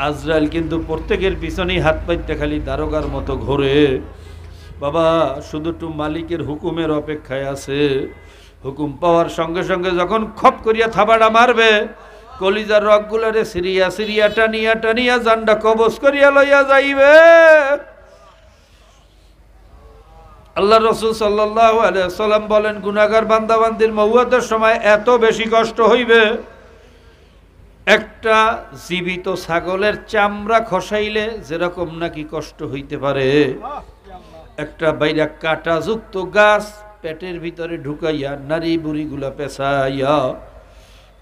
আজরাইল কিন্তু প্রত্যেকের পিছনেই হাত পাইতে খালি দারোগার মতো ঘোরে। বাবা শুধু একটু মালিকের হুকুমের অপেক্ষায় আছে। হুকুম পাওয়ার সঙ্গে সঙ্গে যখন খপ করিয়া থাবাটা মারবে, কলিজার রগগুলারে সিরিয়া সিরিয়া টানিয়া টানিয়া জান্ডা কবজ করিয়া লইয়া যাইবে। আল্লাহ রসুল সাল্লাল্লাহু আলাইহি ওয়াসাল্লাম বলেন, গুনাহগার বান্দাবান্দির মওয়াতের সময় এত বেশি কষ্ট হইবে, একটা জীবিত ছাগলের চামড়া খসাইলে যেরকম নাকি কষ্ট হইতে পারে, একটা বাইরা কাঁটাযুক্ত গাছ পেটের ভিতরে ঢুকাইয়া নারী বুড়িগুলা পেঁচাইয়া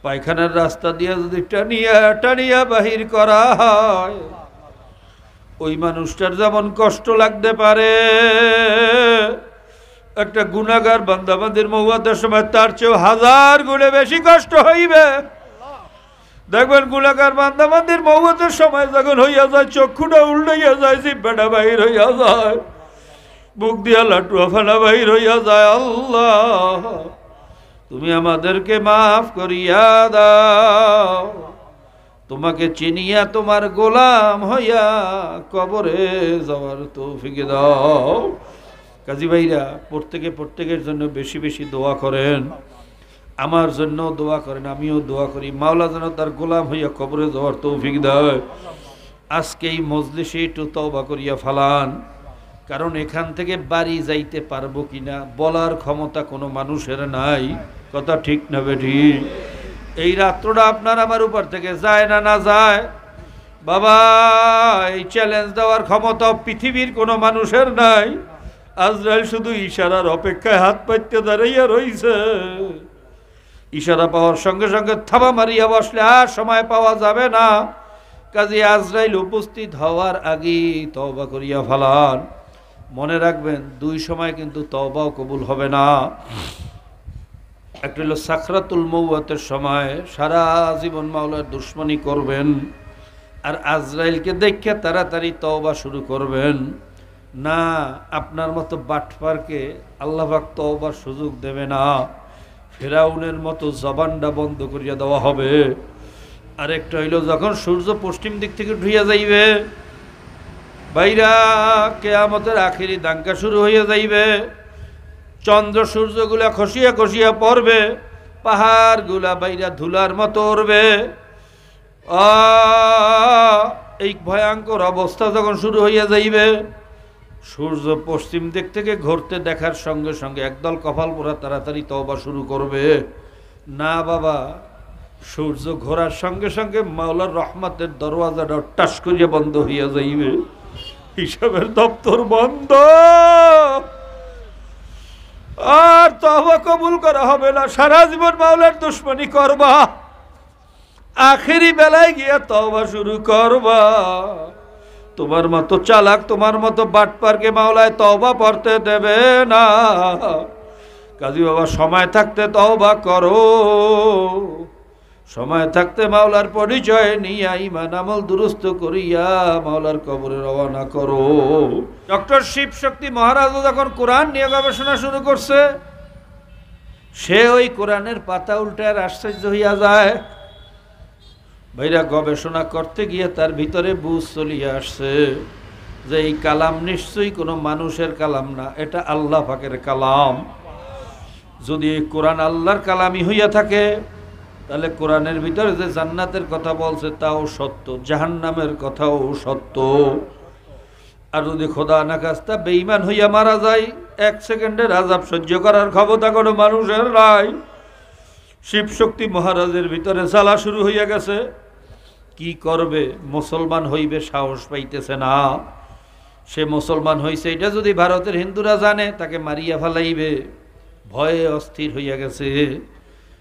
পায়খানার রাস্তা দিয়ে যদি টানিয়া টানিয়া বাহির করা হয়, ওই মানুষটার যেমন কষ্ট লাগতে পারে, একটা গুনাহগার বান্দাবান্দির মওয়াতের সময় তার চেয়ে 1000 গুণে বেশি কষ্ট হইবে। দেখবেন গুনাহগার বান্দাবান্দির মওয়াতের সময় যখন হইয়া যায়, চক্ষুটা উল্টাইয়া যায়, জিহ্বাটা বাহির হইয়া যায়, বুক দিয়া লাটুয়া ফানা বাহির হইয়া যায়। আল্লাহ তুমি আমাদেরকে মাফ করিয়া দাও, তোমাকে চিনিয়া তোমার গোলাম হইয়া কবরে যাওয়ার তৌফিক দাও। কাজী ভাইরা প্রত্যেকের জন্য বেশি বেশি দোয়া করেন, আমার জন্য দোয়া করেন, আমিও দোয়া করি মাওলা যেন তার গোলাম হইয়া কবরে যাওয়ার তৌফিক দেয়। আজকে এই মজলিসে একটু তওবা করিয়া ফালান, কারণ এখান থেকে বাড়ি যাইতে পারবো কিনা বলার ক্ষমতা কোনো মানুষের নাই। কথা ঠিক না বেঠি? এই রাত্রটা আপনার আমার উপর থেকে যায় না না যায় বাবা, এই চ্যালেঞ্জ দেওয়ার ক্ষমতা পৃথিবীর কোনো মানুষের নাই। আজরাইল শুধু ইশারার অপেক্ষায় হাত পাইতে দাঁড়াইয়া রইছে। ইশারা পাওয়ার সঙ্গে সঙ্গে থাবা মারিয়া বসলে আর সময় পাওয়া যাবে না। কাজে আজরাইল উপস্থিত হওয়ার আগেই তওবা করিয়া ফেলান। মনে রাখবেন, 2 সময় কিন্তু তওবাও কবুল হবে না। একটা হলো সাকরাতুল মওয়াতের সময় সারা জীবন মাওলার দুশমনি করবেন, আর আজরাইলকে দেখে তাড়াতাড়ি তওবা শুরু করবেন না। আপনার মতো বাটপারকে আল্লাহ পাক তওবার সুযোগ দেবে না, ফেরাউনের মতো জবানটা বন্ধ করিয়া দেওয়া হবে। আরেকটা হইল যখন সূর্য পশ্চিম দিক থেকে ঢুইয়া যাইবে, বাইরা কিয়ামতের আখিরি দাঙ্গা শুরু হইয়া যাইবে, চন্দ্র সূর্যগুলা খসিয়া খসিয়া পড়বে, পাহাড়গুলা বাইরা ধুলার মতো উড়বে। এই ভয়ঙ্কর অবস্থা যখন শুরু হইয়া যাইবে, সূর্য পশ্চিম দিক থেকে ঘুরতে দেখার সঙ্গে সঙ্গে একদল কপাল পোড়া তাড়াতাড়ি তওবা শুরু করবে না। বাবা সূর্য ঘোরার সঙ্গে সঙ্গে মাওলার রহমতের দরওয়াজাটা টাস করিয়া বন্ধ হইয়া যাইবে, হিসাবের দপ্তর বন্ধ, আর তওবা কবুল করা হবে না। সারা জীবন মাওলার দুশমনি করবা, আখেরি বেলায় গিয়া তওবা শুরু করবা। তোমার মতো চালাক, তোমার মতো বাটপারকে মাওলায় তওবা পড়তে দেবে না। কাজী বাবা সময় থাকতে তওবা করো, সময় থাকতে মাওলার পরিচয় নিয়ে ঈমান আমল দুরুস্ত করিয়া মাওলার কবরে রওনা করো। ডক্টর শিব শক্তি মহারাজও যখন কোরআন নিয়ে গবেষণা শুরু করছে, সে ওই কোরআনের পাতা উল্টায় আশ্চর্য হইয়া যায়। ভাইরা গবেষণা করতে গিয়ে তার ভিতরে বুঝ চলিয়ে আসছে যে এই কালাম নিশ্চয়ই কোনো মানুষের কালাম না, এটা আল্লাহ পাকের কালাম। যদি এই কোরআন আল্লাহর কালামই হইয়া থাকে, তাহলে কোরআনের ভিতরে যে জান্নাতের কথা বলছে তাও সত্য, জাহান্নামের কথাও সত্য। আর যদি খোদা না খাস্তা বেঈমান হইয়া মারা যায়, 1 সেকেন্ডের আযাব সহ্য করার ক্ষমতা কোনো মানুষের নাই। শিব শক্তি মহারাজের ভিতরে জ্বালা শুরু হইয়া গেছে। কি করবে? মুসলমান হইবে সাহস পাইতেছে না। সে মুসলমান হইছে এটা যদি ভারতের হিন্দুরা জানে, তাকে মারিয়া ফেলাইবে, ভয়ে অস্থির হইয়া গেছে।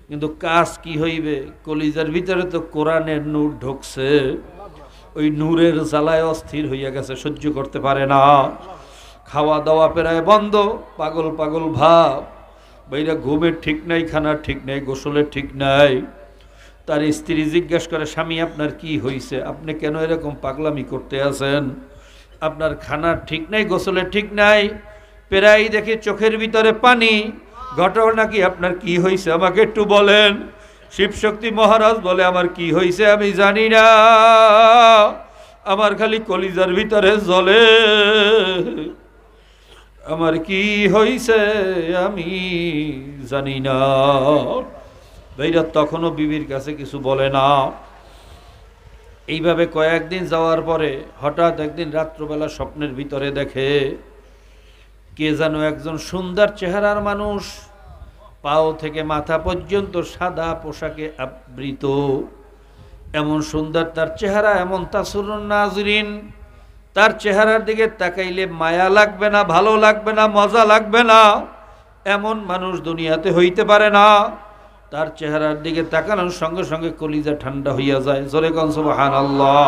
কিন্তু কাজ কি হইবে? কলিজার ভিতরে তো কোরআনের নূর ঢুকছে, ওই নূরের জ্বালায় অস্থির হইয়া গেছে, সহ্য করতে পারে না। খাওয়া দাওয়া প্রায় বন্ধ, পাগল পাগল ভাব। বাইরা ঘুমের ঠিক নাই, খানার ঠিক নাই, গোসলের ঠিক নাই। তার স্ত্রী জিজ্ঞাসা করে, স্বামী আপনার কি হইছে? আপনি কেন এরকম পাগলামি করতে আছেন? আপনার খানার ঠিক নাই, গোসলের ঠিক নাই, প্রায় দেখি চোখের ভিতরে পানি। ঘটনা কি? আপনার কি হইছে আমাকে একটু বলেন। শিবশক্তি মহারাজ বলে, আমার কি হইছে আমি জানি না, আমার খালি কলিজার ভিতরে জ্বলে, আমার কি হইছে আমি জানি না। ভাইরা তখনও বিবির কাছে কিছু বলে না। এইভাবে কয়েকদিন যাওয়ার পরে হঠাৎ একদিন রাত্রবেলা স্বপ্নের ভিতরে দেখে কে যেন একজন সুন্দর চেহারার মানুষ, পাও থেকে মাথা পর্যন্ত সাদা পোশাকে আবৃত, এমন সুন্দর তার চেহারা, এমন তাসুরুন নাজরিন, তার চেহারার দিকে তাকাইলে মায়া লাগবে না, ভালো লাগবে না, মজা লাগবে না, এমন মানুষ দুনিয়াতে হইতে পারে না। তার চেহারার দিকে তাকানোর সঙ্গে সঙ্গে কলিজা ঠান্ডা হইয়া যায়। জোরে কোন সুবহানাল্লাহ।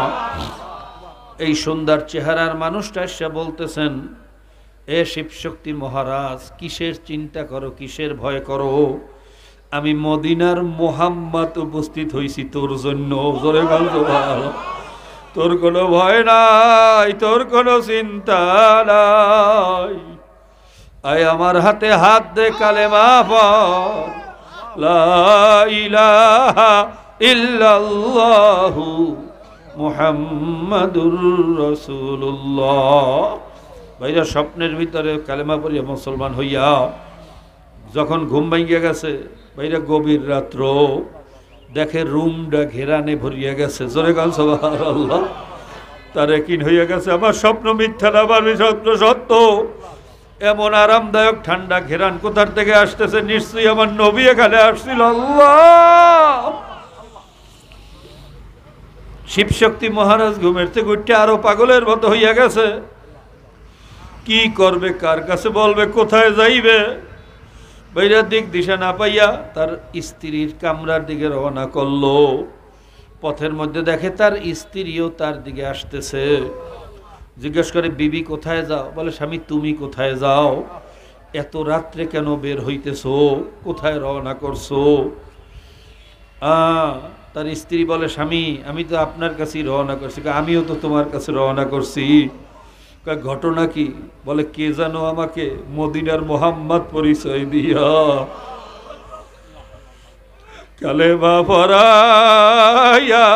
এই সুন্দর চেহারার মানুষটা এসে বলতেছেন, এ শিবশক্তি মহারাজ, কিসের চিন্তা করো, কিসের ভয় করো? আমি মদিনার মোহাম্মদ উপস্থিত হইছি তোর জন্য। জোরে কোন সুবহানাল্লাহ। তোর কোনো ভয় নাই, তোর কোনো চিন্তা নাই। আয় আমার হাতে হাত দে, কালেমা পড়, লা ইলাহা ইল্লাল্লাহু মুহাম্মাদুর রাসূলুল্লাহ। ভাইরা স্বপ্নের ভিতরে কালেমা পড়িয়া মুসলমান হইয়া যখন ঘুম ভাঙিয়া গেছে, ভাইরা গভীর রাত্র, দেখে রুমটা ঘেরানে ভরিয়া গেছে। জোরে গান সুবহানাল্লাহ। তার একদিন হইয়া গেছে আমার স্বপ্ন মিথ্যা না, আমার স্বপ্ন সত্য। এমন আরামদায়ক ঠান্ডা ঘেরান কোথার থেকে আসতেছে? নিশ্চয়ই আমার নবী এখানে আসছিল। আল্লাহ! শিবশক্তি মহারাজ ঘুমের থেকে উঠে আরো পাগলের মতো হইয়া গেছে। কি করবে, কার কাছে বলবে, কোথায় যাইবে? বাইরের দিক দিশা না পাইয়া তার স্ত্রীর কামরার দিকে রওনা করলো। পথের মধ্যে দেখে তার স্ত্রীও তার দিকে আসতেছে। জিজ্ঞেস করে, বিবি কোথায় যাও? বলে, স্বামী তুমি কোথায় যাও? এত রাত্রে কেন বের হইতেছো? কোথায় রওনা করছো? তার স্ত্রী বলে, স্বামী আমি তো আপনার কাছেই রওনা করছি। আমিও তো তোমার কাছে রওনা করছি। ঘটনা কি? বলে, কে জানো আমাকে মদিনার মোহাম্মদ পরিচয় দিয়া কালেমা পড়াইয়া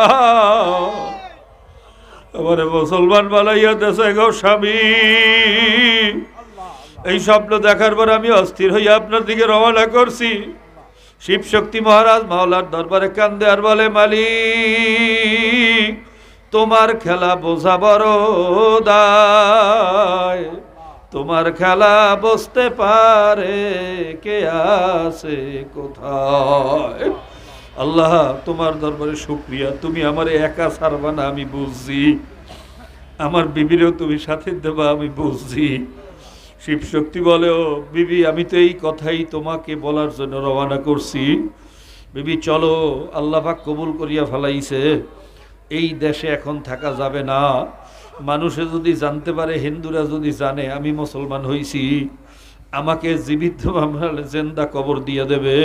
আমারে মুসলমান বানাইয়া দেশে গো স্বামী। এই স্বপ্ন দেখার পর আমি অস্থির হইয়া আপনার দিকে রওনা করছি। শিবশক্তি মহারাজ মাওলার দরবারে কান্দে আর বলে, মালিক তোমার খেলা বোঝা বড় দায়, তোমার খেলা বুঝতে পারে কে আছে কোথায়। আল্লাহ তোমার দরবারে শুকরিয়া, তুমি আমার একা ছাড়বা না আমি বুঝছি, আমার বিবিরেও তুমি সাথে দেবা আমি বুঝছি। শিবশক্তি বলে, ও বিবি আমি তো এই কথাই তোমাকে বলার জন্য রওনা করছি। বিবি চলো, আল্লাহ পাক কবুল করিয়া ফেলাইছে, এই দেশে এখন থাকা যাবে না। মানুষে যদি জানতে পারে, হিন্দুরা যদি জানে আমি মুসলমান হইছি, আমাকে জীবিত জিন্দা কবর দিয়ে দেবে।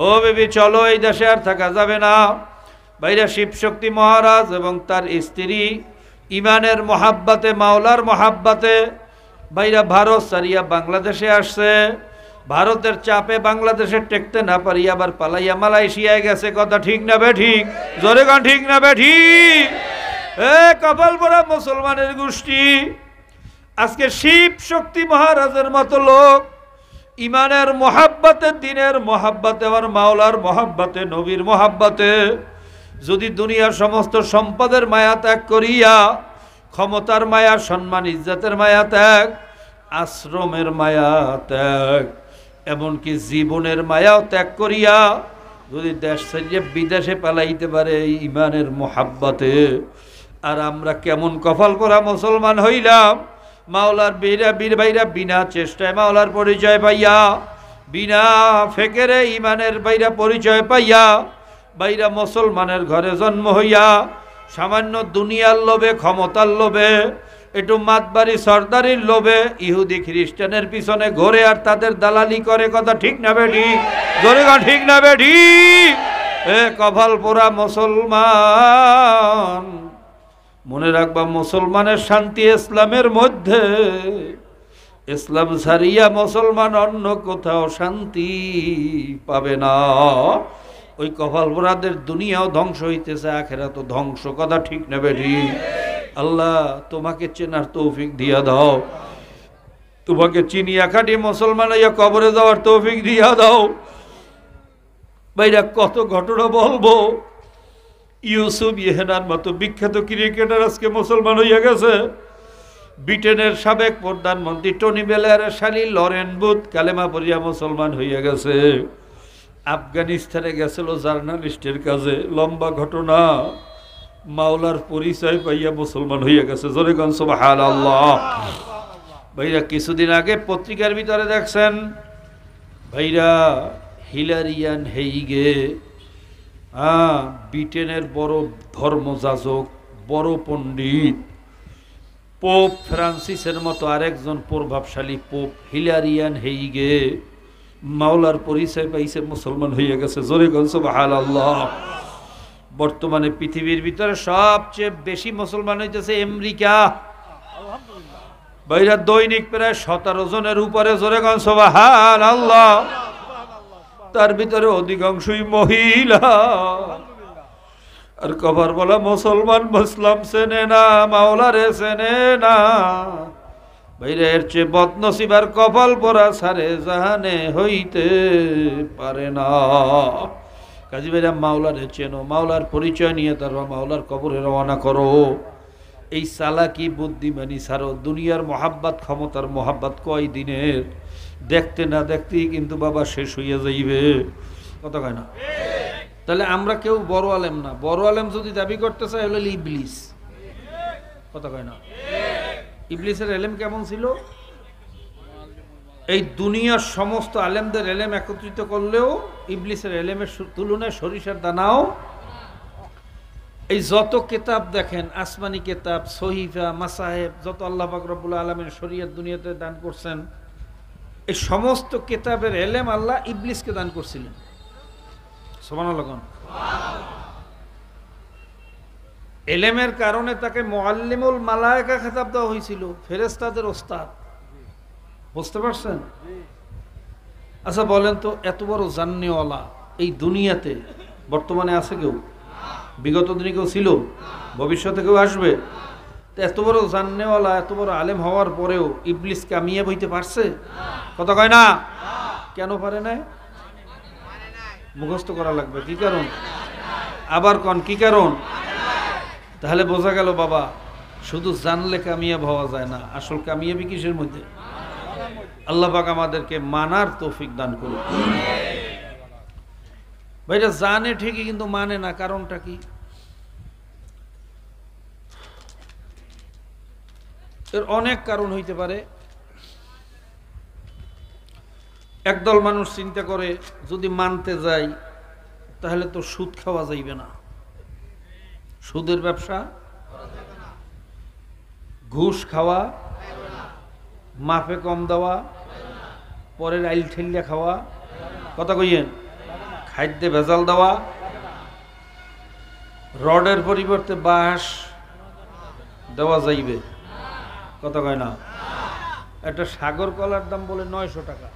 ও বেবি চলো, এই দেশে আর থাকা যাবে না। বাইরে শিবশক্তি মহারাজ এবং তার স্ত্রী ইমানের মহাব্বাতে, মাওলার মহাব্বাতে বাইরা ভারত সারিয়া বাংলাদেশে আসছে। ভারতের চাপে বাংলাদেশে টেকতে না পারি আবার পালাইয়া মালয়েশিয়ায় গেছে। কথা ঠিক না বে ঠিক? জোরে গান ঠিক না বে ঠিক? কপাল পরা মুসলমানের গোষ্ঠী। আজকে শিব শক্তি মহারাজের মতো লোক ইমানের মহাব্বাতে, দিনের মহাব্বাতে, আমার মাওলার মহাব্বাতে, নবীর মহাব্বাতে যদি দুনিয়ার সমস্ত সম্পদের মায়া ত্যাগ করিয়া, ক্ষমতার মায়া, সম্মান ইজ্জতের মায়া ত্যাগ, আশ্রমের মায়া ত্যাগ, এমনকি জীবনের মায়াও ত্যাগ করিয়া যদি দেশ ছেড়ে বিদেশে পালাইতে পারে ইমানের মহাব্বাতে, আর আমরা কেমন কপাল করা মুসলমান হইলাম। মাওলার বীর ভাইরা বিনা চেষ্টায় মাওলার পরিচয় পাইয়া, বিনা ফেকেরে ইমানের বাইরা পরিচয় পাইয়া, বাইরা মুসলমানের ঘরে জন্ম হইয়া সামান্য দুনিয়ার লোভে, ক্ষমতার লোভে, একটু মাতবাড়ি সর্দারির লোভে ইহুদি খ্রিস্টানের পিছনে ঘোরে আর তাদের দালালি করে। কথা ঠিক না বেঠি? জোরে গা ঠিক না বেঠি? কপাল পোড়া মুসলমান। মনে রাখবা, মুসলমানের শান্তি ইসলামের মধ্যে, ইসলাম ছাড়িয়া মুসলমান অন্য কোথাও শান্তি পাবে না। ওই কপাল পোড়াদের দুনিয়াও ধ্বংস হইতেছে, আখেরাতও ধ্বংস। কথা ঠিক না বেঠি? আল্লাহ তোমাকে চেনার তৌফিক দিয়া দাও, তোমাকে চিনিয়া খাটি মুসলমান হইয়া কবরে যাওয়ার তৌফিক দিয়া দাও। ভাইরা কত ঘটনা বলবো। ইউসুফ ইহেনার মতো বিখ্যাত ক্রিকেটার আজকে মুসলমান হইয়া গেছে। ব্রিটেনের সাবেক প্রধানমন্ত্রী টনি ব্লেয়ারের শালী লরেন বুথ কালেমা পড়িয়া মুসলমান হইয়া গেছে। আফগানিস্তানে গেছিল জার্নালিস্টের কাজে, লম্বা ঘটনা। মাওলার পরিচয় পাইয়া মুসলমান হইয়া গেছে। জোরে গান সুবহানাল্লাহ। ভাইরা কিছুদিন আগে পত্রিকার ভিতরে দেখছেন, ভাইরা হিলারিয়ান হেইগে, ব্রিটেনের বড় ধর্মযাজক, বড় পণ্ডিত, পোপ ফ্রান্সিসের মতো আরেকজন প্রভাবশালী পোপ হিলারিয়ান হেইগে মাওলার পরিচয় পাইছে, মুসলমান হইয়া গেছে। জোরে গান সুবহানাল্লাহ। বর্তমানে পৃথিবীর ভিতরে সবচেয়ে বেশি মুসলমান হইতেছে আমেরিকা। ভাইরা দৈনিক প্রায় 17 জনের উপরে। জোরে গান সুবহানাল্লাহ। তার ভিতরে অধিকাংশই মহিলা। আর কবার বলা মুসলমান মুসলাম চেনে না, মাওলারে চেনে না। ভাইরা এর চেয়ে বদনসিব আর কপাল পরা সারে জাহানে হইতে পারে না। কাজী ভাইরা মাওলারে চেনো, মাওলার পরিচয় নিয়ে তারপর মাওলার কবরে রওনা করো। এই চালাকি বুদ্ধিমানি ছাড়ো। দুনিয়ার মহাব্বত, ক্ষমতার মহাব্বত কয় দিনের, দেখতে না দেখতেই কিন্তু বাবা শেষ হইয়া যাইবে। কথা কয় না? তাহলে আমরা কেউ বড় আলেম না। বড় আলেম যদি দাবি করতে চাই হলে ইবলিস। কথা কয় না? ইবলিসের এলেম কেমন ছিল? এই দুনিয়ার সমস্ত আলেমদের এলেম একত্রিত করলেও ইবলিসের এলেমের তুলনায় সরিষার দানাও। এই যত কিতাব দেখেন, আসমানি কিতাব, সহিফা, মাসাহেব, যত আল্লাহ পাক রব্বুল আলামিন শরীয়ত দুনিয়াতে দান করছেন, এই সমস্ত কিতাবের এলেম আল্লাহ ইবলিসকে দান করছিলেন। সুবহানাল্লাহ। এলেমের কারণে তাকে মুআল্লিমুল মালায়েকা খেতাব দেওয়া হয়েছিল, ফেরেশতাদের ওস্তাদ। বুঝতে পারছেন? আচ্ছা বলেন তো, এত বড় জান্নেওয়ালা এই দুনিয়াতে বর্তমানে আছে কেউ? বিগত দিনে কেউ ছিল? ভবিষ্যতে কেউ আসবে? তো এত বড় জান্নেওয়ালা, এত বড় আলেম হওয়ার পরেও ইবলিস কামিয়াব হইতে পারছে? কথা কয় না? কেন পারে নাই? মুখস্থ করা লাগবে। কি কারণ? আবার কন কি কারণ? তাহলে বোঝা গেল বাবা, শুধু জানলে কামিয়াব হওয়া যায় না। আসল কামিয়াবি কিসের মধ্যে? আল্লাহ পাক আমাদেরকে মানার তৌফিক দান করুন। ভাইরা জানে ঠিকই কিন্তু মানে না, কারণটা কি? এর অনেক কারণ হইতে পারে। একদল মানুষ চিন্তা করে যদি মানতে যাই তাহলে তো সুদ খাওয়া যাইবে না, সুদের ব্যবসা, ঘুষ খাওয়া, মাফে কম দেওয়া, পরের আইল ঠেলিয়া খাওয়া, কথা কইয়েন, খাদ্যে ভেজাল দেওয়া, রডের পরিবর্তে বাঁশ দেওয়া যাইবে। কথা কয় না? একটা সাগর কলার দাম বলে 900 টাকা।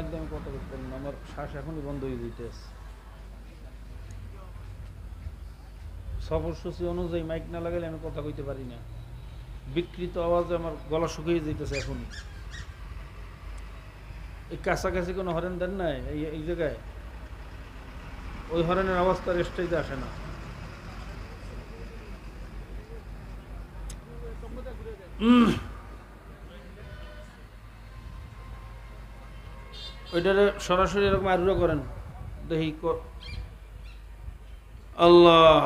একদম কত করতেন, আমার শ্বাস এখনই বন্ধ হয়ে যেতেছে। সফরসূচি অনুযায়ী মাইক না লাগালে আমি কথা কইতে পারি না। বিকৃত আওয়াজে আমার গলা শুকিয়ে যেতেছে এখনই। এই কাছাকাছি কোনো হরেন দেন নাই এই জায়গায়? ওই হরেনের আওয়াজ তার স্টেজে আসে না। ওইটারে সরাসরি এরকম আরুরা করেন দেখি। আল্লাহ,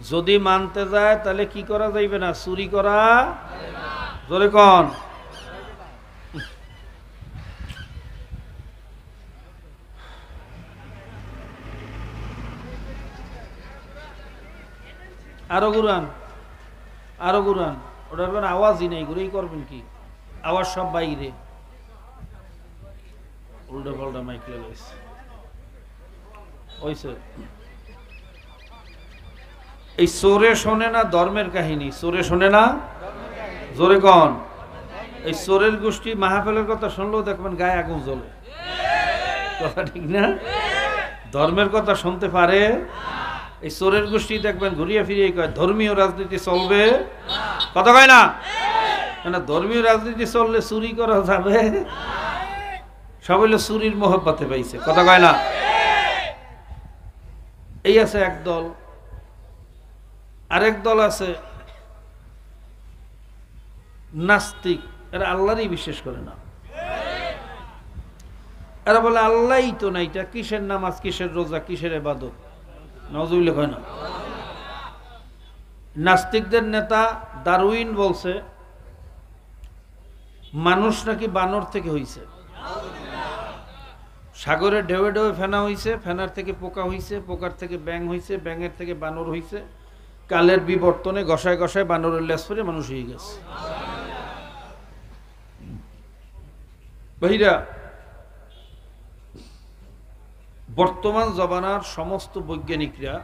যদি মানতে যায় তাহলে কি করা যাইবে না? চুরি করা। জোরে কন। আরো ঘুরান, আরো ঘুরান। ওটার কোনো আওয়াজই নেই, ঘুরেই করবেন কি? আওয়াজ সব বাইরে। উল্টা পাল্টা মাইক লাগাইছে। ওইসে এই চোরে শোনে না ধর্মের কাহিনী, চোরে শোনে না। জোরে কন। এই চোরের গোষ্ঠী মাহফিলের কথা শুনলেও দেখবেন গায়ে আগুন জ্বলে, কথা ঠিক না? ধর্মের কথা শুনতে পারে। এই চোরের গোষ্ঠী দেখবেন ঘুরিয়ে ফিরিয়ে কয় ধর্মীয় রাজনীতি চলবে, কথা কয় না? ধর্মীয় রাজনীতি চললে চুরি করা যাবে, সবাই চুরির মহব্বতে পাইছে, কথা কয় না? এই আছে এক দল। আরেক দল আছে নাস্তিক, এরা আল্লাহরই বিশ্বাস করে না। এরা বলে আল্লাহই তো না, এটা কিসের নামাজ, কিসের রোজা, কিসের ইবাদত, নাউজুবিল্লাহ কয় না। নাস্তিকদের নেতা ডারউইন বলছে মানুষ নাকি বানর থেকে হইছে, সাগরে ঢেউে ঢেউে ফেনা হইছে, ফেনার থেকে পোকা হইছে, পোকার থেকে ব্যাঙ হইছে, ব্যাঙের থেকে বানর হইছে, কালের বিবর্তনে গসায় গসায় বানরের লেজ ফেরে মানুষ হয়ে গেছে। ভাইরা, বর্তমান জমানার সমস্ত বৈজ্ঞানিকরা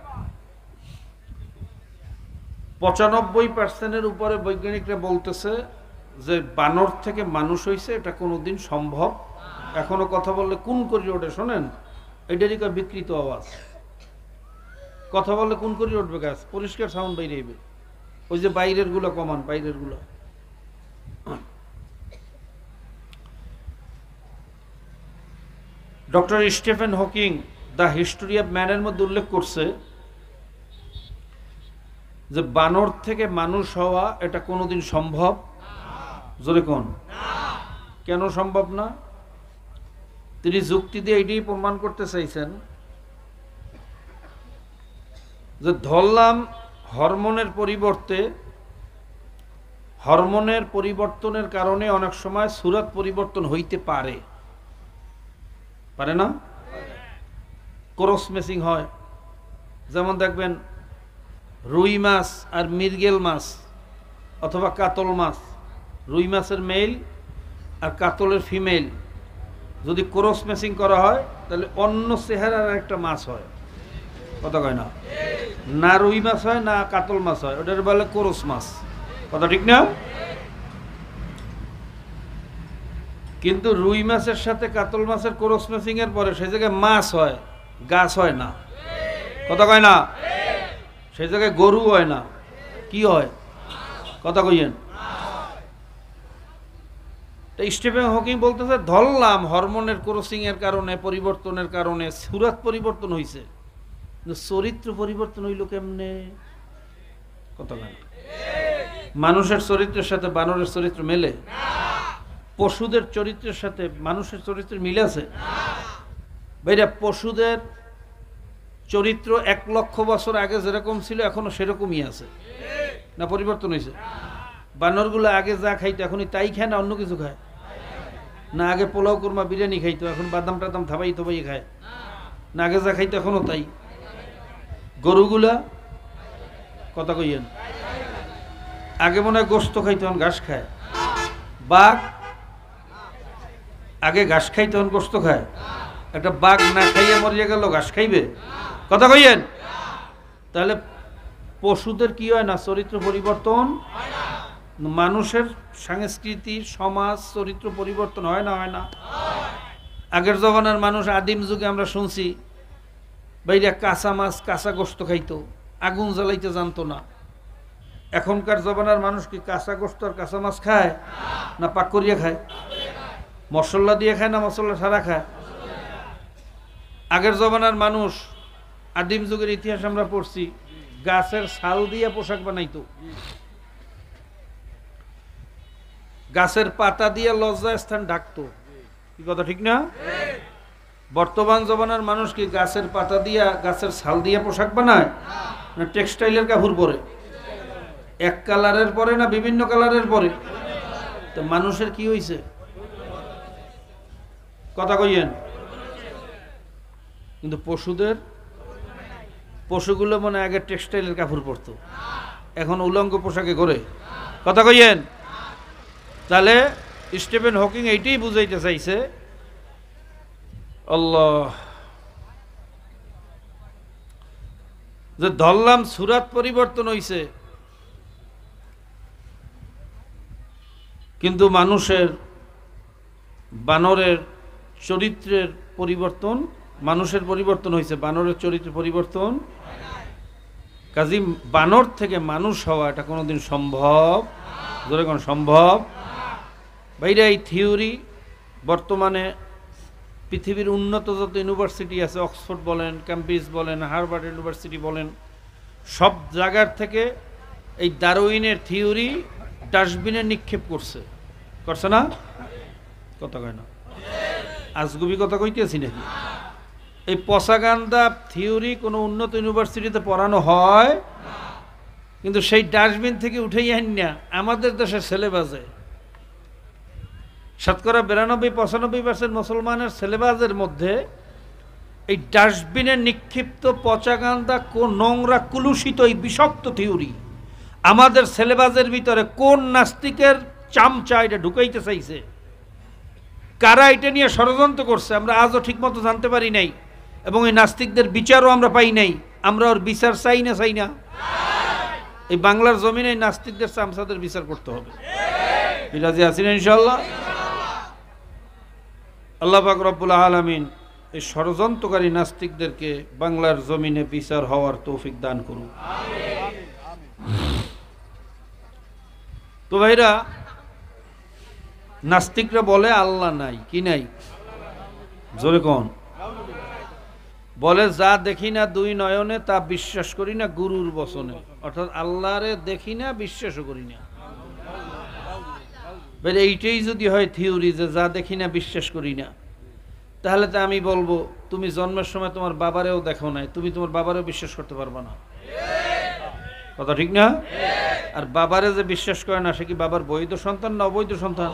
95% উপরে বৈজ্ঞানিকরা বলতেছে যে বানর থেকে মানুষ হইছে, এটা কোনোদিন সম্ভব। এখনো কথা বললে কোন করি ওঠে, শোনেন, এটারই বিকৃত আওয়াজ। কথা বললে কোন করি উঠবে গাছ, পরিষ্কার সাউন্ড বাইরে আইবে। ওই যে বাইরের গুলো কমান, বাইরের গুলো। Doctor Stephen Hawking the history of ম্যানের মধ্যে উল্লেখ করছে যে বানর থেকে মানুষ হওয়া এটা কোনোদিন সম্ভব। জোরে কোন, কেন সম্ভব না? তিনি যুক্তি দিয়ে এটাই প্রমাণ করতে চাইছেন যে ধরলাম হরমোনের পরিবর্তনের কারণে অনেক সময় সূরত পরিবর্তন হইতে পারে, পারে না? ক্রস ম্যাচিং হয়। যেমন দেখবেন রুই মাছ আর মৃগেল মাছ অথবা কাতল মাছ, রুই মাছের মেল আর কাতলের ফিমেল যদি ক্রস ম্যাচিং করা হয় তাহলে অন্য চেহারার একটা মাছ হয়, কথা কয় না? না রুই মাছ হয় না কাতল মাছ হয়, ওটার বলে ক্রস মাছ, কথা ঠিক না? কিন্তু রুই মাছের সাথে কাতল মাছের ক্রস ম্যাচিং এর পরে সেই জায়গায় মাছ হয়, গাছ হয় না, কথা কয় না? সেই জায়গায় গরু হয় না, কি হয়, কথা কইয়েন? স্টিফেন হকিং বলতেছে ধরলাম হরমোনের ক্রসিং এর কারণে, পরিবর্তনের কারণে সূরত পরিবর্তন হইছে, চরিত্র পরিবর্তন হইল কেমনে, কথা কয় না? মানুষের চরিত্রের সাথে বানরের চরিত্র মেলে? পশুদের চরিত্রের সাথে মানুষের চরিত্রের মিল আছে? ভাইরা, পশুদের চরিত্র 1 লক্ষ বছর আগে যেরকম ছিল এখনো সেরকমই আছে না পরিবর্তন হয়েছে? বানরগুলো আগে যা খাইতো এখনই তাই খায় না অন্য কিছু খায়? না আগে পোলাও কুরমা বিরিয়ানি খাইতো, এখন বাদাম টাদাম থাবাই থাবাই খায়? না আগে যা খাইতো এখনো তাই? গরুগুলা, কথা কইয়েন, আগে মনে হয় গোস্ত খাইতো এখন ঘাস খায়? বাঘ আগে ঘাস খাইতো এখন গোস্ত খায়? একটা বাঘ না খাইয়ে মরিয়া গেল, ঘাস খাইবে, কথা কইয়েন? তাহলে পশুদের কি হয় না চরিত্র পরিবর্তন? মানুষের সংস্কৃতি, সমাজ, চরিত্র পরিবর্তন হয় না? হয় না? আগের জমানার মানুষ আদিম যুগে আমরা শুনছি বাইরে কাঁচা মাছ কাঁচা গোস্ত খাইতো, আগুন জ্বালাইতে জানতো না। এখনকার জমানার মানুষ কি কাঁচা গোস্ত আর কাঁচা মাছ খায় না পাক করিয়া খায়? মশলা দিয়ে খায় না মশলা ছাড়া খায়? আগের জমানার মানুষ, আদিম যুগের ইতিহাস আমরা পড়ছি, গাছের ছাল দিয়ে পোশাক বানাইতো, গাছের পাতা দিয়ে লজ্জা স্থান ঢাকতো, কি কথা ঠিক না? বর্তমান জমানার মানুষ কি গাছের পাতা দিয়া গাছের ছাল দিয়ে পোশাক বানায় না টেক্সটাইলের কাপড় পরে? এক কালারের পরে না বিভিন্ন কালারের পরে? তো মানুষের কি হইছে, কথা কইয়েন? কিন্তু পশুগুলো মনে আগে টেক্সটাইলের কাপড় পরতো, এখন উলঙ্গ পোশাকে ঘোরে, কথা কইয়েন? তাহলে স্টিফেন হকিং এইটাই বুঝাইতে চাইছে, আল্লাহ, যে ধরলাম সূরত পরিবর্তন হইছে, কিন্তু মানুষের বানরের চরিত্রের পরিবর্তন, মানুষের পরিবর্তন হয়েছে, বানরের চরিত্রের পরিবর্তন। কাজী বানর থেকে মানুষ হওয়া এটা কোনোদিন সম্ভব, ধরে কোন সম্ভব বাইরে। এই থিওরি বর্তমানে পৃথিবীর উন্নত যত ইউনিভার্সিটি আছে, অক্সফোর্ড বলেন, ক্যামব্রিজ বলেন, হার্ভার্ড ইউনিভার্সিটি বলেন, সব জায়গার থেকে এই ডারউইনের থিওরি ডাস্টবিনে নিক্ষেপ করছে না? কথা কয় না, আজগুবি কথা কইতেছি নাকি? এই পসাগান্দা থিওরি কোনো উন্নত ইউনিভার্সিটিতে পড়ানো হয়, কিন্তু সেই ডাস্টবিন থেকে উঠেই আইন না আমাদের দেশের সিলেবাসে শতকরা 92-95% মুসলমানের সিলেবাসের মধ্যে এই ডাস্টবিনে নিক্ষিপ্ত পচাগান্দা, কোন নোংরা কুলুষিত এই বিষাক্ত থিওরি আমাদের সিলেবাসের ভিতরে কোন নাস্তিকের চামচা এটা ঢুকাইতে চাইছে, কারা এটা নিয়ে ষড়যন্ত্র করছে, আমরা আজও ঠিকমতো জানতে পারি নাই, এবং এই নাস্তিকদের বিচারও আমরা পাই নাই। আমরা ওর বিচার চাই না এই বাংলার জমিনে এই নাস্তিকদের চামচাদের বিচার করতে হবে। রাজি আছেন ইনশাআল্লাহ? আল্লাহ পাক রব্বুল আলামিন এই ষড়যন্ত্রকারী নাস্তিকদেরকে বাংলার জমিনে বিচার হওয়ার তৌফিক দান করুন। তো ভাইরা, নাস্তিকরা বলে আল্লাহ নাই, কি নাই? জোরে কোন? বলে যা দেখি না দুই নয়নে তা বিশ্বাস করি না গুরুর বচনে, অর্থাৎ আল্লাহরে দেখি না, বিশ্বাসও করি না। এইটাই যদি হয় থিওরি, যে যা দেখি না বিশ্বাস করি না, তাহলে তো আমি বলবো তুমি জন্মের সময় তোমার বাবারেও দেখো নাই, তুমি তোমার বাবারেও বিশ্বাস করতে পারবে না। কথা ঠিক না? আর বাবারে যে বিশ্বাস করে না, সে কি বাবার বৈধ সন্তান না অবৈধ সন্তান?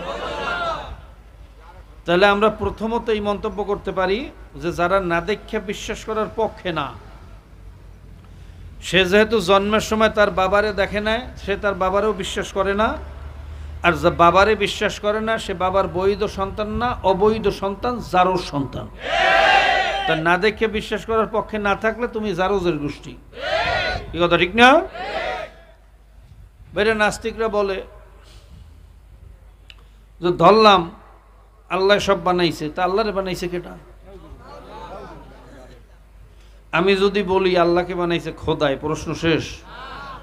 তাহলে আমরা প্রথমত এই মন্তব্য করতে পারি যে যারা না দেখে বিশ্বাস করার পক্ষে না, সে যেহেতু জন্মের সময় তার বাবারে দেখে নাই, সে তার বাবারেও বিশ্বাস করে না। আর যা বাবারে বিশ্বাস করে না, সে বাবার বৈধ সন্তান না, অবৈধ সন্তান, জারজ সন্তান। তা না দেখে বিশ্বাস করার পক্ষে না থাকলে তুমি জারজের গোষ্ঠী। কি কথা ঠিক না? বাইরে নাস্তিকরা বলে যে ধরলাম আল্লাহ সব বানাইছে, তা আল্লাহরে বানাইছে কেটা? আমি যদি বলি আল্লাহকে বানাইছে খোদায়, প্রশ্ন শেষ।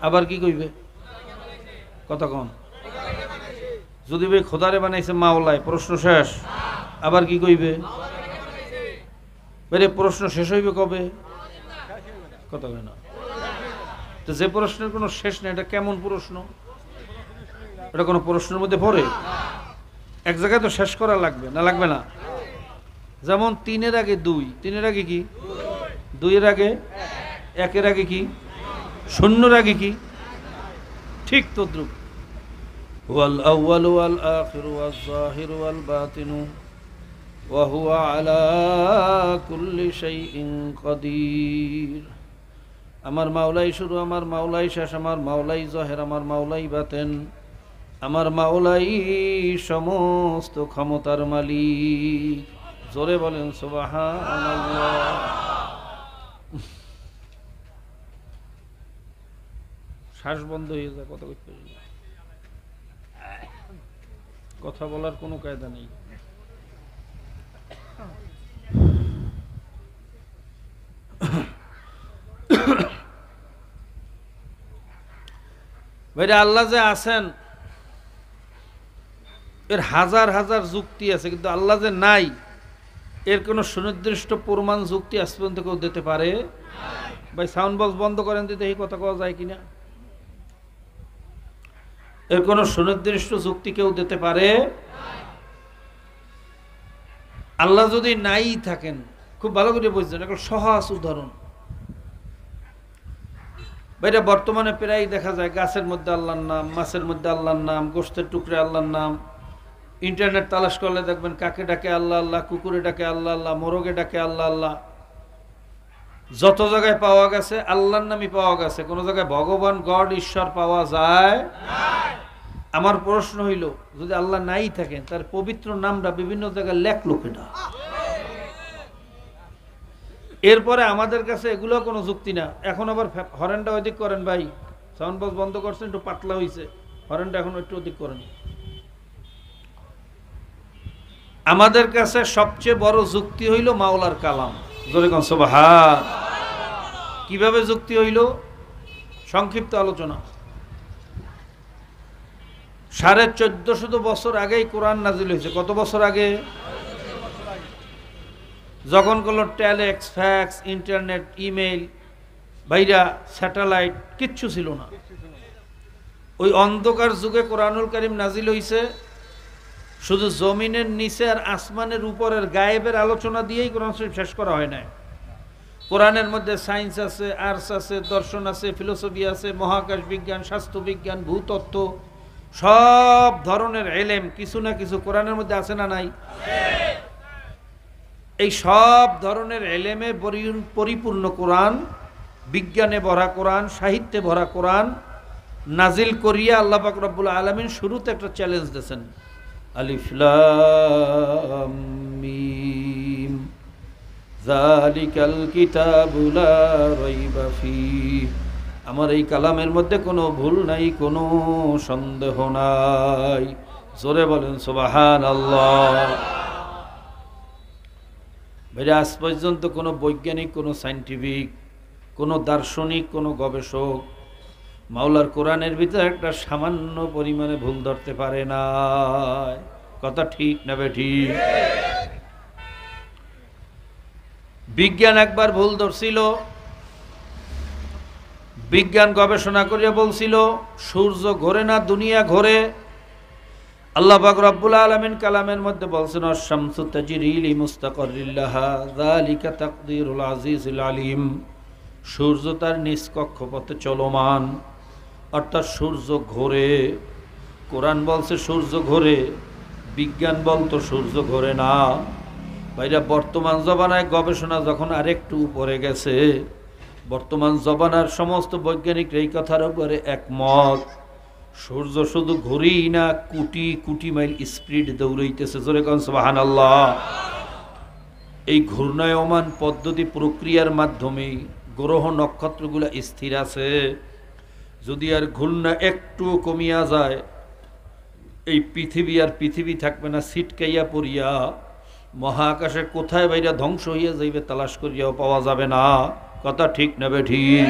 আবার কি কইবে? কথা কন। যদি ভাই খোদারে বানাইছে মাওলায়, প্রশ্ন শেষ। আবার কি কইবে? বাইরে প্রশ্ন শেষ হইবে কবে? কথা কয় না। তো যে প্রশ্নের কোনো শেষ নেই, এটা কেমন প্রশ্ন? এটা কোনো প্রশ্নের মধ্যে পড়ে? এক জায়গায় তো শেষ করা লাগবে না, লাগবে না? যেমন 3-এর আগে 2, 3-এর আগে কি? 2-এর আগে 1-এর আগে কি? 0-এর আগে কি? ঠিক তদ্রুপ হুয়াল আউয়ালু ওয়াল আখিরু ওয়াজ যাহিরু ওয়াল বাতিনু ওয়া হুয়া আলা কুল্লি শাইইন কাদির। আমার মাওলাই শুরু, আমার মাওলাই শেষ, আমার মাওলাই জাহির, আমার মাওলাই বাতেন, আমার মাওলাই সমস্ত ক্ষমতার মালিক। জোরে বলেন সুবহানাল্লাহ। শ্বাস বন্ধ হয়ে যায়, কথা কইতে পারি না, কথা বলার কোনো কায়দা নেই। ভাইরা, আল্লাহ যে আছেন এর হাজার হাজার যুক্তি আছে, কিন্তু আল্লাহ যে নাই এর কোনো সুনির্দিষ্ট প্রমাণ যুক্তি আজ পর্যন্ত কেউ দিতে পারে? ভাই সাউন্ড বক্স বন্ধ করেন দিতে, এই কথা কওয়া যায় কিনা? এর কোনো সুনির্দিষ্ট যুক্তি কেউ দিতে পারে? আল্লাহ যদি নাই থাকেন, খুব ভালো করে বুঝছেন, একটা সহজ উদাহরণ। ভাইরা, বর্তমানে প্রায় দেখা যায় গাছের মধ্যে আল্লাহর নাম, মাছের মধ্যে আল্লাহর নাম, গোশতের টুকরে আল্লাহর নাম। ইন্টারনেট তালাশ করলে দেখবেন কাকে ডাকে আল্লাহ আল্লাহ, কুকুরে ডাকে আল্লাহ আল্লাহ, মোরগে ডাকে আল্লাহ আল্লাহ। যত জায়গায় পাওয়া গেছে আল্লাহর নামই পাওয়া গেছে, কোনো জায়গায় ভগবান গড ঈশ্বর পাওয়া যায়? আমার প্রশ্ন হইল, যদি আল্লাহ নাই থাকেন তার পবিত্র নামটা বিভিন্ন জায়গায় লেখলো কেনা? এরপরে আমাদের কাছে এগুলো কোনো যুক্তি না। এখন আবার হরেনটা অধিক করেন ভাই, সাউন্ড বক্স বন্ধ করছেন, একটু পাতলা হয়েছে, হরেনটা এখন একটু অধিক করেন। আমাদের কাছে সবচেয়ে বড় যুক্তি হইল মাওলার কালাম। জোরে কোন সুবহান। কিভাবে যুক্তি হইল? সংক্ষিপ্ত আলোচনা। 1450 বছর আগেই কোরআন নাজিল হয়েছে। কত বছর আগে? যখন কোনো টেলেক্স, ফ্যাক্স, ইন্টারনেট, ইমেইল, ভাইরা, স্যাটেলাইট কিচ্ছু ছিল না। ওই অন্ধকার যুগে কোরআনুল কারীম নাজিল হয়েছে। শুধু জমিনের নিচে আর আসমানের উপরের গায়েবের আলোচনা দিয়েই কোরআন শরীফ শেষ করা হয় না। কোরআনের মধ্যে সায়েন্স আছে, আর্টস আছে, দর্শন আছে, ফিলোসফি আছে, মহাকাশ বিজ্ঞান, স্বাস্থ্য বিজ্ঞান, ভূতত্ত্ব, সব ধরনের এলেম কিছু না কিছু কোরআনের মধ্যে আছে না নাই? এই সব ধরনের এলেমে পরিপূর্ণ কোরআন, বিজ্ঞানে ভরা কোরআন, সাহিত্যে ভরা কোরআন নাজিল করিয়া আল্লাহ পাক রব্বুল আলামিন শুরুতে একটা চ্যালেঞ্জ দিয়েছেন, আলিফ লাম মিম যালিকাল কিতাবু লা রাইবা ফীহ। আমার এই কালামের মধ্যে কোনো ভুল নাই, কোনো সন্দেহ নাই। জোরে বলেন সুবহানাল্লাহ। ভাইরা, আজ পর্যন্ত কোনো বৈজ্ঞানিক, কোনো সায়েন্টিফিক, কোনো দার্শনিক, কোনো গবেষক মাওলার কোরআনের ভিতরে একটা সামান্য পরিমাণে ভুল ধরতে পারে না। কথা ঠিক না বেঠিক? বিজ্ঞান একবার ভুল ধরছিল। বিজ্ঞান গবেষণা করিয়া বলছিল সূর্য ঘোরে না, দুনিয়া ঘোরে। আল্লাহ পাক রব্বুল আলামিন কালামের মধ্যে বলছেন, আশ-শামসু তাজরি লিমুস্তাকাররিন লাহা যালিকা তাকদীরুল আজিজিল আলিম। সূর্য তার নিজ কক্ষপথে চলমান, অর্থাৎ সূর্য ঘোরে। কোরআন বলছে সূর্য ঘোরে, বিজ্ঞান বলতো সূর্য ঘোরে না। ভাইরা, বর্তমান জমানায় গবেষণা যখন আরেকটু উপরে গেছে, বর্তমান জমানার সমস্ত বৈজ্ঞানিকরা এই কথার উপরে একমত, সূর্য শুধু ঘুরেই না, কোটি কোটি মাইল স্পিড দৌড়াইতেছে। জোরে কোন সুবহানাল্লাহ। এই ঘূর্ণায়মান পদ্ধতি প্রক্রিয়ার মাধ্যমে গ্রহ নক্ষত্রগুলো স্থির আছে। যদি আর ঘূর্ণা একটু কমিয়া যায়, এই পৃথিবী আর পৃথিবী থাকবে না, ছিটকাইয়া পড়িয়া মহাকাশে কোথায় বাইরা ধ্বংস হইয়া যাইবে তালাশ করিয়াও পাওয়া যাবে না। কথা ঠিক না বেঠিক?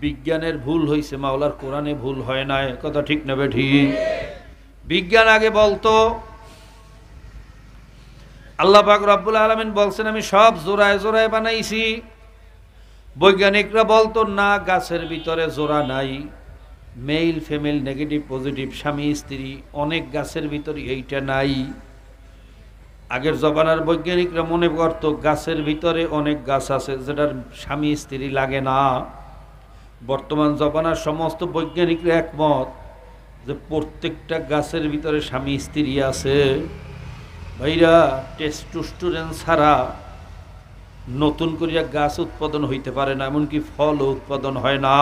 বিজ্ঞানের ভুল হয়েছে, মাওলার কোরআনে ভুল হয় নাই। কথা ঠিক না বেঠিক? বিজ্ঞান আগে বলতো, আল্লাহ পাক রব্বুল আলামিন বলছেন আমি সব জোড়ায় জোড়ায় বানাইছি। বৈজ্ঞানিকরা বলতো না, গাছের ভিতরে জোড়া নাই, মেল ফিমেল, নেগেটিভ পজিটিভ, স্বামী স্ত্রী, অনেক গাছের ভিতরে এইটা নাই। আগের জমানার বৈজ্ঞানিকরা মনে করত গাছের ভিতরে অনেক গাছ আছে যেটার স্বামী স্ত্রী লাগে না। বর্তমান জমানার সমস্ত বৈজ্ঞানিকরা একমত যে প্রত্যেকটা গাছের ভিতরে স্বামী স্ত্রী আছে। ভাইরা, টেস্টোস্টেরন ছাড়া নতুন করিয়া গাছ উৎপাদন হইতে পারে না, এমনকি ফল উৎপাদন হয় না।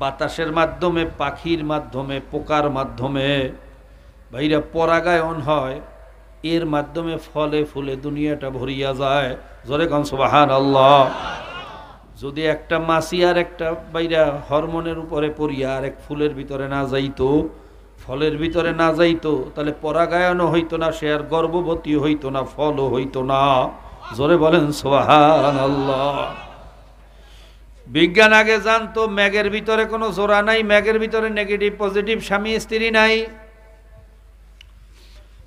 বাতাসের মাধ্যমে, পাখির মাধ্যমে, পোকার মাধ্যমে ভাইরা পরাগায়ন হয়, এর মাধ্যমে ফলে ফুলে দুনিয়াটা ভরিয়া যায়। জোরে কোন সুবহানাল্লাহ। যদি একটা মাছি আর একটা বাইরা হরমোনের উপরে পড়িয়া আর এক ফুলের ভিতরে না যাইতো, ফলের ভিতরে না যাইতো, তাহলে পরাগায়নও হইতো না, সে আর গর্ভবতী হইতো না, ফলও হইতো না। জোরে বলেন সুবহানাল্লাহ। বিজ্ঞান আগে জানতো মেঘের ভিতরে কোনো জোড়া নাই, মেঘের ভিতরে নেগেটিভ পজিটিভ স্বামী স্ত্রী নাই।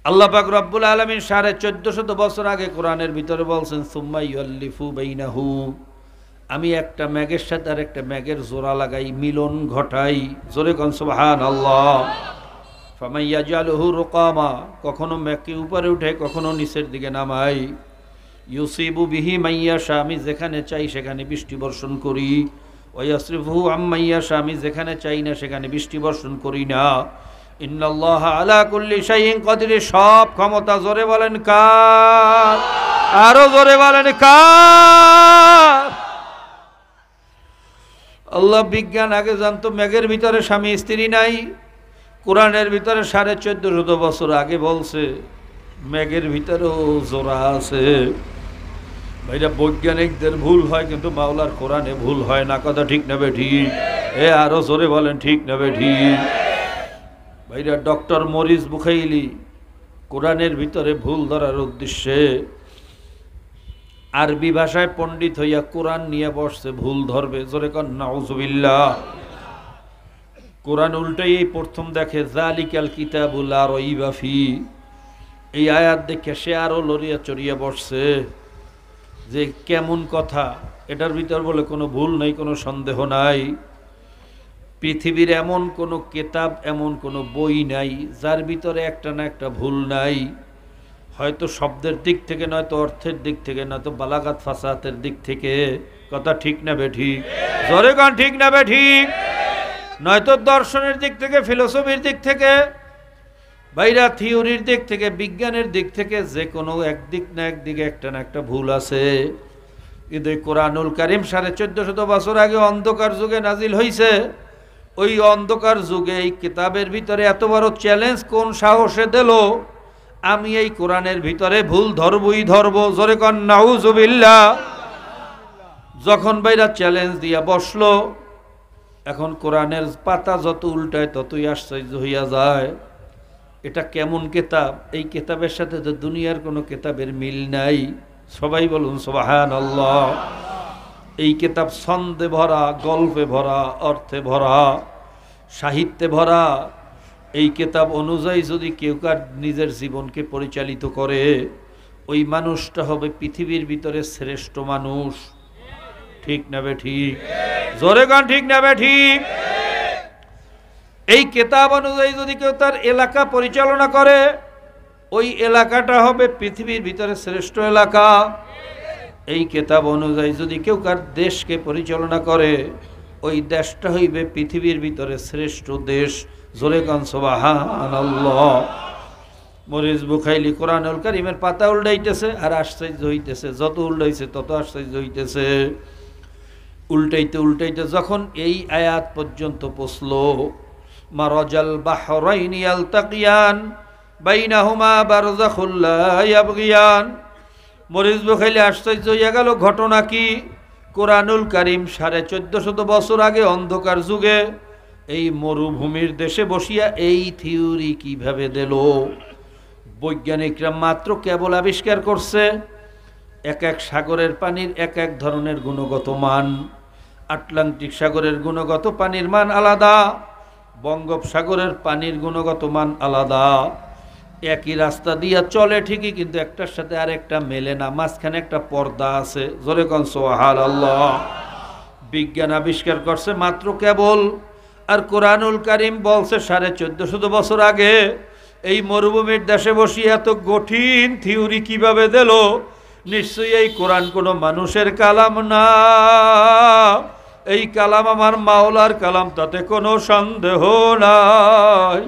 আল্লাহ পাক রব্বুল আলামিন 1450 বছর আগে কোরআনের ভিতরে বলছেন, সুম্মা ইউআল্লিফু বাইনাহু, আমি একটা মেঘের সাথে আর একটা মেঘের জোড়া লাগাই, মিলন ঘটাই। জোরে কোন সুবহানাল্লাহ। ফামাইয়াজালহু রুকামা, কখনো মেঘকে উপরে উঠে, কখনো নিচের দিকে নামাই। ইউসিবু বিহি মাইয়াশা, আমি যেখানে চাই সেখানে বৃষ্টি বর্ষণ করি। ওয়ায়াসরিফুহু আম্মাইয়াশা, আমি যেখানে চাই না সেখানে বৃষ্টি বর্ষণ করি না। ইন্নাল্লাহ আলা কুল্লি শাইইন কাদির, সব ক্ষমতা জোরে বলেন কার? আরো জোরে বলেন কার? আল্লাহ। বিজ্ঞান আগে জানতো মেঘের ভিতরে স্বামী স্ত্রী নাই। কোরআনের ভিতরে 1450 বছর আগে বলছে মেঘের ভিতরেও জোড়া আছে। ভাইরা, বৈজ্ঞানিকদের ভুল হয় কিন্তু মাওলার কোরআনে ভুল হয় না। কথা ঠিক না বেঠিক? আরো জোরে বলেন ঠিক না বেঠিক? ভাইরা, ডক্টর মরিস বুখাইলি কোরআনের ভিতরে ভুল ধরার উদ্দেশ্যে আরবি ভাষায় পণ্ডিত হইয়া কোরআন নিয়ে বসছে, ভুল ধরবে। জোরে কন নাউজুবিল্লাহ। কোরআন উল্টাই এই প্রথম দেখে যালিকাল কিতাবু লা রাইবা ফি, এই আয়াত দেখে সে আরো লড়িয়া চড়িয়া বসছে যে কেমন কথা, এটার ভিতর বলে কোনো ভুল নাই, কোনো সন্দেহ নাই। পৃথিবীর এমন কোনো কিতাব, এমন কোনো বই নাই যার ভিতরে একটা না একটা ভুল নাই। হয়তো শব্দের দিক থেকে, নয়তো অর্থের দিক থেকে, নয়তো বালাগাত ফাসাহাতের দিক থেকে। কথা ঠিক না বেঠিক? জোরে গান ঠিক না বেঠিক? নয়তো দর্শনের দিক থেকে, ফিলোসফির দিক থেকে, বাইরা থিওরির দিক থেকে, বিজ্ঞানের দিক থেকে, যে কোনো একদিক না একদিকে একটা না একটা ভুল আছে। কিন্তু কোরআনুল কারীম 1450 বছর আগে অন্ধকার যুগে নাজিল হইছে। ওই অন্ধকার যুগে এই কিতাবের ভিতরে এত বড় চ্যালেঞ্জ কোন সাহসে দিল? আমি এই কোরআনের ভিতরে ভুল ধরবই ধরব। জোরে কন নাউজুবিল্লাহ। যখন বাইরা চ্যালেঞ্জ দিয়া বসলো, এখন কোরআনের পাতা যত উল্টায় ততই আশ্চর্য হইয়া যায়। এটা কেমন কিতাব? এই কিতাবের সাথে তো দুনিয়ার কোনো কিতাবের মিল নাই। সবাই বলুন সুবহানাল্লাহ। এই কিতাব ছন্দে ভরা, গল্পে ভরা, অর্থে ভরা, সাহিত্যে ভরা। এই কিতাব অনুযায়ী যদি কেউ কার নিজের জীবনকে পরিচালিত করে, ওই মানুষটা হবে পৃথিবীর ভিতরে শ্রেষ্ঠ মানুষ। ঠিক না বেঠিক? জোরে গান ঠিক না বেঠিক? এই কিতাব অনুযায়ী যদি কেউ তার এলাকা পরিচালনা করে, ওই এলাকাটা হবে পৃথিবীর ভিতরে শ্রেষ্ঠ এলাকা। এই কিতাব অনুযায়ী যদি কেউ কার দেশকে পরিচালনা করে, ওই দেশটা হইবে পৃথিবীর ভিতরে শ্রেষ্ঠ দেশ। জোরে গান সুবহানাল্লাহ। মরিস বুখাইলি কোরআনুল কারীমের পাতা উল্টাইতেছে আর আশ্চর্য হইতেছে। যত উল্টাইছে তত আশ্চর্য হইতেছে। উল্টাইতে উল্টাইতে যখন এই আয়াত পর্যন্ত পৌঁছলো, মারাজাল বাহরাইনি ইয়ালতাকিয়ান বাইনাহুমা বারযাখুল লা ইয়াবগিয়ান, মরিস বুখাইলি আশ্চর্য হইয়া গেল। ঘটনা কি? কোরআনুল কারীম 1450 বছর আগে অন্ধকার যুগে এই মরুভূমির দেশে বসিয়া এই থিওরি কিভাবে দিল? বৈজ্ঞানিকরা মাত্র কেবল আবিষ্কার করছে এক এক সাগরের পানির এক এক ধরনের গুণগত মান। আটলান্টিক সাগরের গুণগত পানির মান আলাদা, বঙ্গোপসাগরের পানির গুণগত মান আলাদা। একই রাস্তা দিয়া চলে ঠিকই, কিন্তু একটার সাথে আরেকটা মেলে না, মাঝখানে একটা পর্দা আছে। জোরে কোন সুবহানাল্লাহ। বিজ্ঞান আবিষ্কার করছে মাত্র কেবল। আর কোরআনুল কারীম বলছে 1450 বছর আগে এই মরুভূমির দেশে বসে এত কঠিন থিওরি কিভাবে দিল? নিশ্চয়ই এই কোরআন কোনো মানুষের কালাম না, এই কালাম আমার মাওলার কালাম, তাতে কোনো সন্দেহ নাই।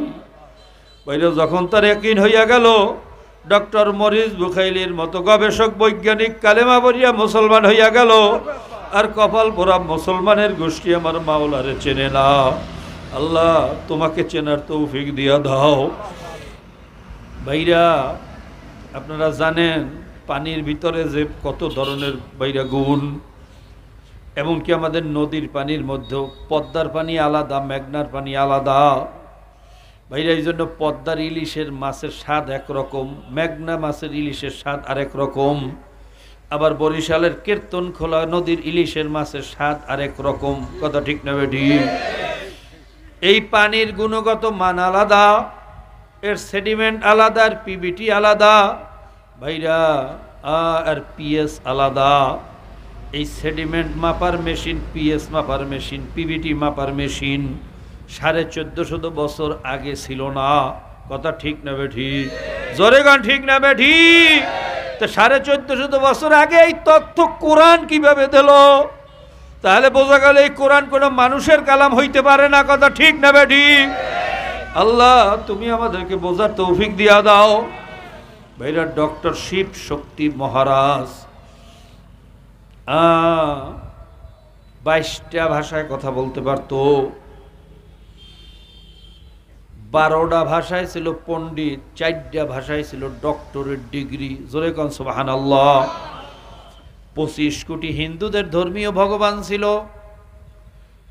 বাইরে যখন তার ইয়াকিন হইয়া গেল, ডক্টর মরিস বুখাইলির মতো গবেষক বৈজ্ঞানিক কালেমা পড়িয়া মুসলমান হইয়া গেল। আর কপাল পোড়া মুসলমানের গোষ্ঠী আমার মাওলারে চেনে না। আল্লাহ তোমাকে চেনার তৌফিক দিয়া দাও। ভাইরা আপনারা জানেন পানির ভিতরে যে কত ধরনের বাইরা গুণ, এমনকি আমাদের নদীর পানির মধ্যেও পদ্মার পানি আলাদা, মেঘনার পানি আলাদা। ভাইরা এই জন্য পদ্মার ইলিশের মাছের স্বাদ একরকম, মেঘনা মাছের ইলিশের স্বাদ আরেক রকম। আবার বরিশালের কীর্তনখোলা নদীর ইলিশের মাছের স্বাদ আরেক রকম। কথা ঠিক না বেঠি? এই পানির গুণগত মান আলাদা, এর সেডিমেন্ট আলাদা, আর পিবিটি আলাদা ভাইরা, আর পিএস আলাদা। এই সেডিমেন্ট মাপার মেশিন, পিএস মাপার মেশিন, পিবিটি মাপার মেশিন 1450 বছর আগে ছিল না। কথা ঠিক না বেঠি? জোরে গান ঠিক না বেঠি? তো 1450 বছর আগে এই তথ্য কোরআন কিভাবে দিল? তাহলে বোঝা গেল এই কোরআন কোনো মানুষের কালাম হইতে পারে না। কথা ঠিক না বেঠি? আল্লাহ তুমি আমাদেরকে বোঝার তৌফিক দিয়া দাও। ভাইরা ডক্টর শিব শক্তি মহারাজ 22টা ভাষায় কথা বলতে পারতো, 12টা ভাষায় ছিল পণ্ডিত, 4টা ভাষায় ছিল ডক্টরেট ডিগ্রি। জোরে কোন সুবহানাল্লাহ। 25 কোটি হিন্দুদের ধর্মীয় ভগবান ছিল।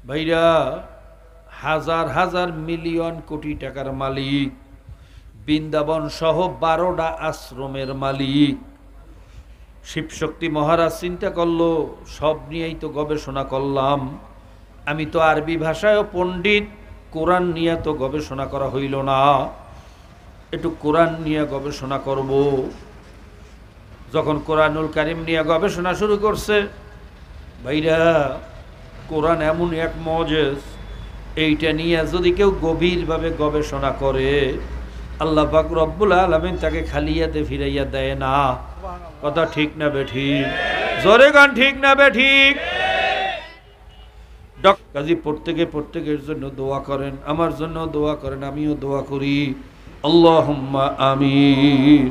ভাইরা হাজার হাজার মিলিয়ন কোটি টাকার মালিক, বৃন্দাবন সহ 12টা আশ্রমের মালিক। শিবশক্তি মহারাজ চিন্তা করলো, সব নিয়েই তো গবেষণা করলাম, আমি তো আরবি ভাষায়ও পণ্ডিত, কোরআন নিয়ে তো গবেষণা করা হইল না, একটু কোরআন নিয়ে গবেষণা করব। যখন কোরআনুল কারিম নিয়ে গবেষণা শুরু করছে, ভাইরা কোরআন এমন এক মজেজ, এইটা নিয়ে যদি কেউ গভীরভাবে গবেষণা করে আল্লাহ পাক রব্বুল আলামিন তাকে খালিয়াতে ফিরাইয়া দেয় না। কথা ঠিক না বেঠিক? জোরে গান ঠিক না বেঠিক? কাজী প্রত্যেকের জন্য দোয়া করেন, আমার জন্য দোয়া করেন, আমিও দোয়া করি। আল্লাহুম্মা আমিন।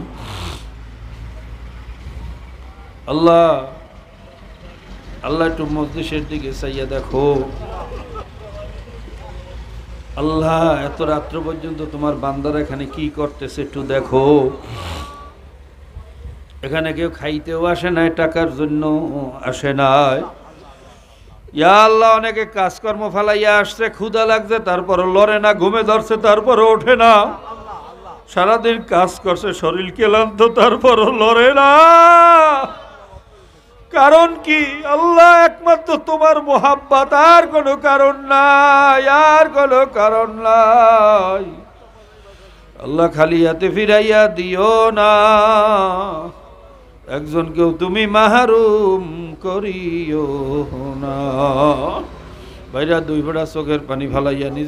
আল্লাহ আল্লাহ একটু মজলিসের দিকে চাইয়া দেখো। আল্লাহ এত রাত্র পর্যন্ত তোমার বান্দারা এখানে কি করতেছে একটু দেখো। এখানে কেউ খাইতেও আসে নাই, টাকার জন্য আসে নাই। ইয়া আল্লাহ, অনেকে কাজকর্ম ফালাইয়া আসছে, ক্ষুধা লাগছে তারপরও লড়ে না, ঘুমে ধরছে তারপরও ওঠে না, সারাদিন কাজ করছে, শরীর ক্লান্ত তারপরও লড়ে না। কারণ কি? আল্লাহ একমাত্র তোমার মোহাব্বত, আর কোনো কারণ নাই, আর কোনো কারণ নাই। আল্লাহ খালি হাতে ফিরাইয়া দিও না, একজনকেও তুমি মাহরুম করিও না। ভাইরা দুই ফোঁটা চোখের পানি ফালাইয়া নিজে